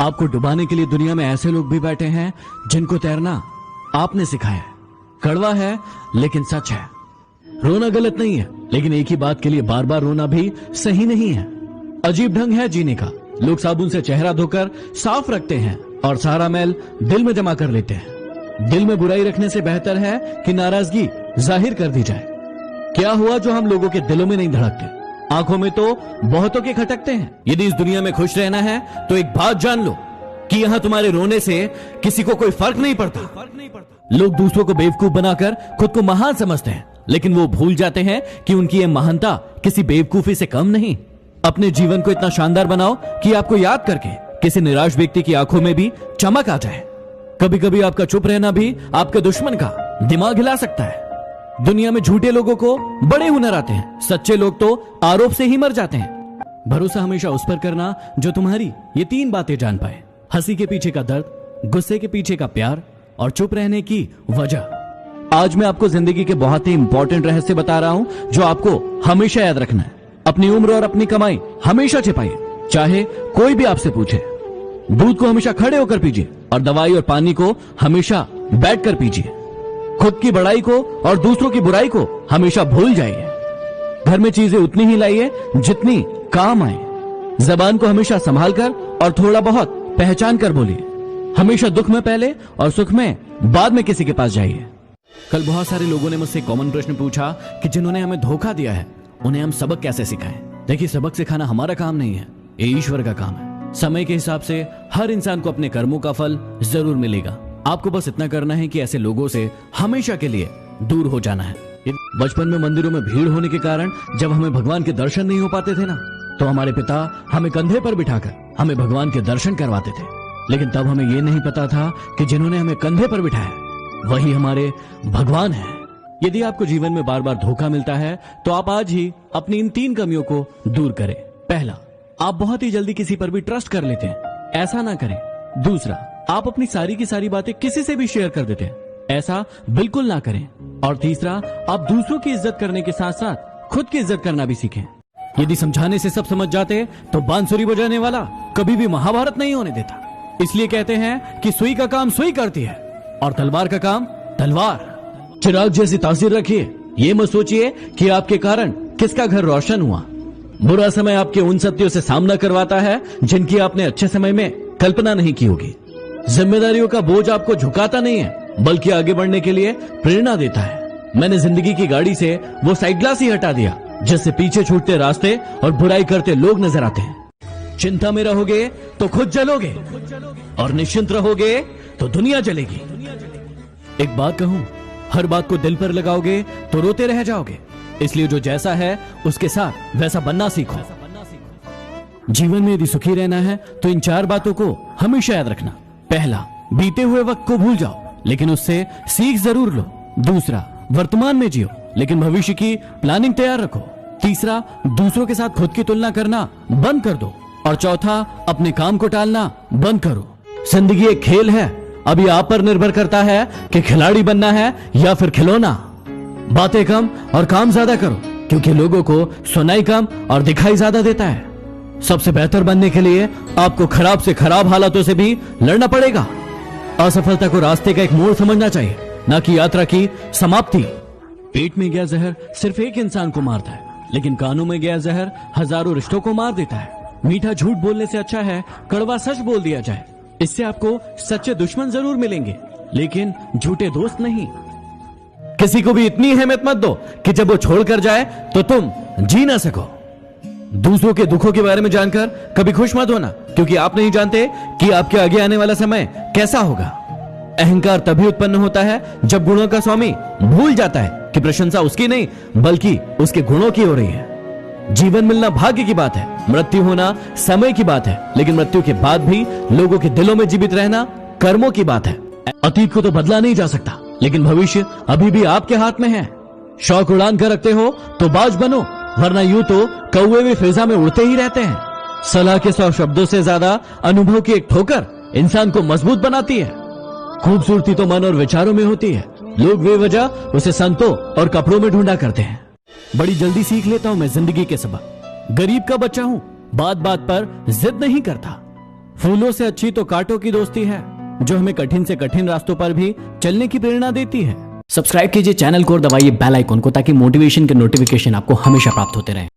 आपको डुबाने के लिए दुनिया में ऐसे लोग भी बैठे हैं जिनको तैरना आपने सिखाया है। कड़वा है लेकिन सच है। रोना गलत नहीं है, लेकिन एक ही बात के लिए बार बार रोना भी सही नहीं है। अजीब ढंग है जीने का। लोग साबुन से चेहरा धोकर साफ रखते हैं और सारा मैल दिल में जमा कर लेते हैं। दिल में बुराई रखने से बेहतर है कि नाराजगी जाहिर कर दी जाए। क्या हुआ जो हम लोगों के दिलों में नहीं धड़कते, आंखों में तो बहुतों के खटकते हैं। यदि इस दुनिया में खुश रहना है तो एक बात जान लो कि यहाँ तुम्हारे रोने से किसी को कोई फर्क नहीं पड़ता। लोग दूसरों को बेवकूफ बनाकर खुद को महान समझते हैं, लेकिन वो भूल जाते हैं कि उनकी ये महानता किसी बेवकूफी से कम नहीं। अपने जीवन को इतना शानदार बनाओ कि आपको याद करके किसी निराश व्यक्ति की आंखों में भी चमक आ जाए। कभी कभी आपका चुप रहना भी आपके दुश्मन का दिमाग हिला सकता है। दुनिया में झूठे लोगों को बड़े हुनर आते हैं, सच्चे लोग तो आरोप से ही मर जाते हैं। भरोसा हमेशा उस पर करना जो तुम्हारी ये 3 बातें जान पाए: हंसी के पीछे का दर्द, गुस्से के पीछे का प्यार और चुप रहने की वजह। आज मैं आपको जिंदगी के बहुत ही इंपॉर्टेंट रहस्य बता रहा हूं जो आपको हमेशा याद रखना है। अपनी उम्र और अपनी कमाई हमेशा छिपाइए, चाहे कोई भी आपसे पूछे। दूध को हमेशा खड़े होकर पीजिए और दवाई और पानी को हमेशा बैठकर पीजिए। खुद की बड़ाई को और दूसरों की बुराई को हमेशा भूल जाइए। घर में चीजें उतनी ही लाइए जितनी काम आए। जबान को हमेशा संभाल कर और थोड़ा बहुत पहचान कर बोलिए। हमेशा दुख में पहले और सुख में बाद में किसी के पास जाइए। कल बहुत सारे लोगों ने मुझसे कॉमन प्रश्न पूछा कि जिन्होंने हमें धोखा दिया है उन्हें हम सबक कैसे सिखाएं। देखिए, सबक सिखाना हमारा काम नहीं है, ये ईश्वर का काम है। समय के हिसाब से हर इंसान को अपने कर्मों का फल जरूर मिलेगा। आपको बस इतना करना है कि ऐसे लोगों से हमेशा के लिए दूर हो जाना है। बचपन में मंदिरों में भीड़ होने के कारण जब हमें भगवान के दर्शन नहीं हो पाते थे ना, तो हमारे पिता हमें कंधे पर बिठाकर हमें भगवान के दर्शन करवाते थे। लेकिन तब हमें यह नहीं पता था कि जिन्होंने हमें कंधे पर बिठाया वही हमारे भगवान है। यदि आपको जीवन में बार बार धोखा मिलता है तो आप आज ही अपनी इन 3 कमियों को दूर करें। पहला, आप बहुत ही जल्दी किसी पर भी ट्रस्ट कर लेते हैं, ऐसा ना करें। दूसरा, आप अपनी सारी की सारी बातें किसी से भी शेयर कर देते हैं, ऐसा बिल्कुल ना करें। और तीसरा, आप दूसरों की इज्जत करने के साथ साथ खुद की इज्जत करना भी सीखें। यदि समझाने से सब समझ जाते तो बांसुरी बजाने वाला कभी भी महाभारत नहीं होने देता। इसलिए कहते हैं कि सुई का काम सुई करती है और तलवार का काम तलवार। चिराग जैसी तासीर रखिए। ये मत सोचिए कि आपके कारण किसका घर रोशन हुआ। बुरा समय आपके उन सत्यों से सामना करवाता है जिनकी आपने अच्छे समय में कल्पना नहीं की होगी। जिम्मेदारियों का बोझ आपको झुकाता नहीं है, बल्कि आगे बढ़ने के लिए प्रेरणा देता है। मैंने जिंदगी की गाड़ी से वो साइड ग्लास ही हटा दिया जिससे पीछे छूटते रास्ते और बुराई करते लोग नजर आते हैं। चिंता में रहोगे तो खुद जलोगे और निश्चिंत रहोगे तो दुनिया जलेगी। एक बात कहूं, हर बात को दिल पर लगाओगे तो रोते रह जाओगे। इसलिए जो जैसा है उसके साथ वैसा बनना सीखो। जीवन में यदि सुखी रहना है तो इन 4 बातों को हमेशा याद रखना। पहला, बीते हुए वक्त को भूल जाओ लेकिन उससे सीख जरूर लो। दूसरा, वर्तमान में जियो लेकिन भविष्य की प्लानिंग तैयार रखो। तीसरा, दूसरों के साथ खुद की तुलना करना बंद कर दो। और चौथा, अपने काम को टालना बंद करो। जिंदगी एक खेल है, अभी आप पर निर्भर करता है कि खिलाड़ी बनना है या फिर खिलौना। बातें कम और काम ज्यादा करो, क्योंकि लोगों को सुनाई कम और दिखाई ज्यादा देता है। सबसे बेहतर बनने के लिए आपको खराब से खराब हालातों से भी लड़ना पड़ेगा। असफलता को रास्ते का एक मोड़ समझना चाहिए, न कि यात्रा की समाप्ति। पेट में गया जहर सिर्फ एक इंसान को मारता है, लेकिन कानों में गया जहर हजारों रिश्तों को मार देता है। मीठा झूठ बोलने से अच्छा है कड़वा सच बोल दिया जाए। इससे आपको सच्चे दुश्मन जरूर मिलेंगे, लेकिन झूठे दोस्त नहीं। किसी को भी इतनी अहमियत मत दो कि जब वो छोड़कर जाए तो तुम जी ना सको। दूसरों के दुखों के बारे में जानकर कभी खुश मत होना, क्योंकि आप नहीं जानते कि आपके आगे आने वाला समय कैसा होगा। अहंकार तभी उत्पन्न होता है जब गुणों का स्वामी भूल जाता है कि प्रशंसा उसकी नहीं बल्कि उसके गुणों की हो रही है। जीवन मिलना भाग्य की बात है, मृत्यु होना समय की बात है, लेकिन मृत्यु के बाद भी लोगों के दिलों में जीवित रहना कर्मों की बात है। अतीत को तो बदला नहीं जा सकता, लेकिन भविष्य अभी भी आपके हाथ में है। शौक उड़ान कर रखते हो तो बाज बनो, वरना यूं तो कौवे भी फिजा में उड़ते ही रहते हैं। सलाह के 100 शब्दों से ज्यादा अनुभव की एक ठोकर इंसान को मजबूत बनाती है। खूबसूरती तो मन और विचारों में होती है, लोग बेवजह उसे संतों और कपड़ों में ढूंढा करते हैं। बड़ी जल्दी सीख लेता हूं मैं जिंदगी के सबक। गरीब का बच्चा हूं, बात बात पर जिद नहीं करता। फूलों से अच्छी तो कांटों की दोस्ती है, जो हमें कठिन से कठिन रास्तों पर भी चलने की प्रेरणा देती है। सब्सक्राइब कीजिए चैनल को और दबाइए बेल आइकन को, ताकि मोटिवेशन के नोटिफिकेशन आपको हमेशा प्राप्त होते रहे।